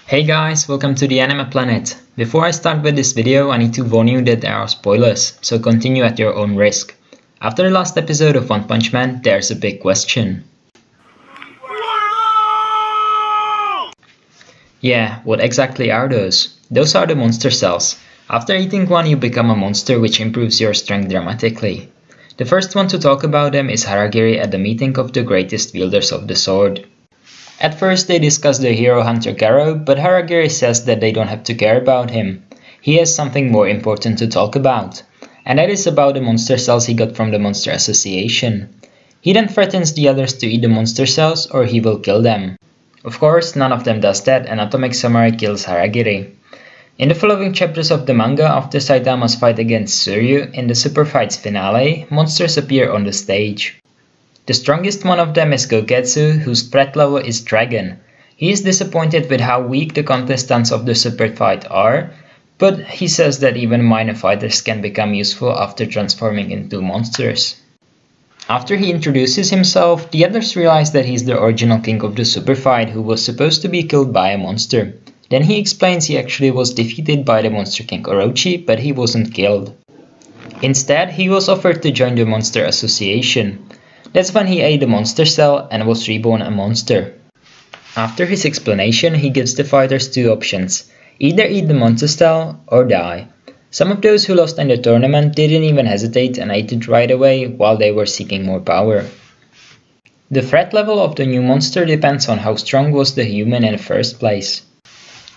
Hey guys, welcome to the Anime Planet. Before I start with this video, I need to warn you that there are spoilers, so continue at your own risk. After the last episode of One Punch Man, there's a big question. Yeah, what exactly are those? Those are the monster cells. After eating one, you become a monster, which improves your strength dramatically. The first one to talk about them is Haragiri at the meeting of the greatest wielders of the sword. At first they discuss the hero hunter Garo, but Haragiri says that they don't have to care about him. He has something more important to talk about, and that is about the monster cells he got from the Monster Association. He then threatens the others to eat the monster cells or he will kill them. Of course, none of them does that and Atomic Samurai kills Haragiri. In the following chapters of the manga, after Saitama's fight against Suryu, in the Super Fights finale, monsters appear on the stage. The strongest one of them is Goketsu, whose threat level is Dragon. He is disappointed with how weak the contestants of the Super Fight are, but he says that even minor fighters can become useful after transforming into monsters. After he introduces himself, the others realize that he is the original king of the Super Fight who was supposed to be killed by a monster. Then he explains he actually was defeated by the Monster King Orochi, but he wasn't killed. Instead, he was offered to join the Monster Association. That's when he ate the monster cell and was reborn a monster. After his explanation, he gives the fighters two options: either eat the monster cell or die. Some of those who lost in the tournament didn't even hesitate and ate it right away while they were seeking more power. The threat level of the new monster depends on how strong was the human in the first place.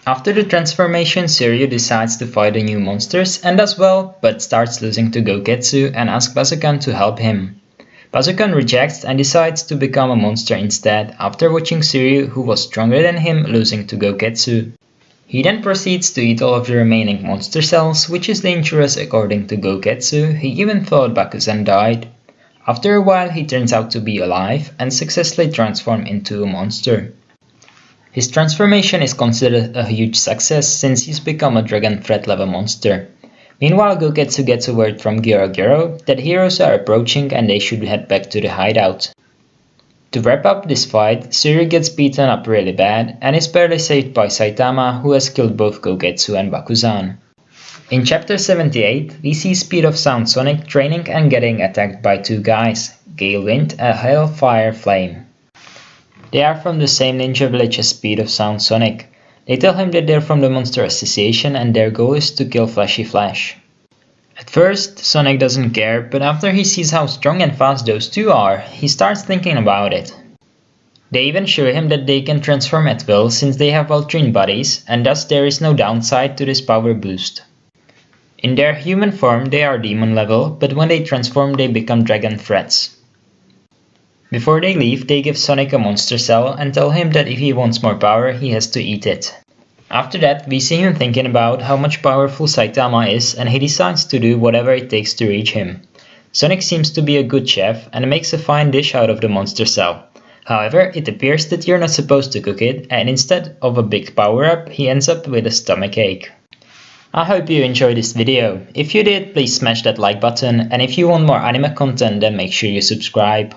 After the transformation, Suryu decides to fight the new monsters and does well, but starts losing to Goketsu and asks Bazookan to help him. Bazookan rejects and decides to become a monster instead after watching Suryu, who was stronger than him, losing to Goketsu. He then proceeds to eat all of the remaining monster cells, which is dangerous according to Goketsu. He even thought Bakuzan died. After a while he turns out to be alive and successfully transforms into a monster. His transformation is considered a huge success since he's become a dragon threat level monster. Meanwhile, Goketsu gets a word from Gero that heroes are approaching and they should head back to the hideout. To wrap up this fight, Suryu gets beaten up really bad and is barely saved by Saitama, who has killed both Goketsu and Bakuzan. In chapter 78, we see Speed of Sound Sonic training and getting attacked by two guys, Gale Wind and Hellfire Flame. They are from the same ninja village as Speed of Sound Sonic. They tell him that they're from the Monster Association and their goal is to kill Flashy Flash. At first, Sonic doesn't care, but after he sees how strong and fast those two are, he starts thinking about it. They even show him that they can transform at will since they have well-trained bodies, and thus there is no downside to this power boost. In their human form they are demon level, but when they transform they become dragon threats. Before they leave, they give Sonic a monster cell and tell him that if he wants more power, he has to eat it. After that, we see him thinking about how much powerful Saitama is and he decides to do whatever it takes to reach him. Sonic seems to be a good chef and makes a fine dish out of the monster cell. However, it appears that you're not supposed to cook it and instead of a big power-up, he ends up with a stomachache. I hope you enjoyed this video. If you did, please smash that like button, and if you want more anime content then make sure you subscribe.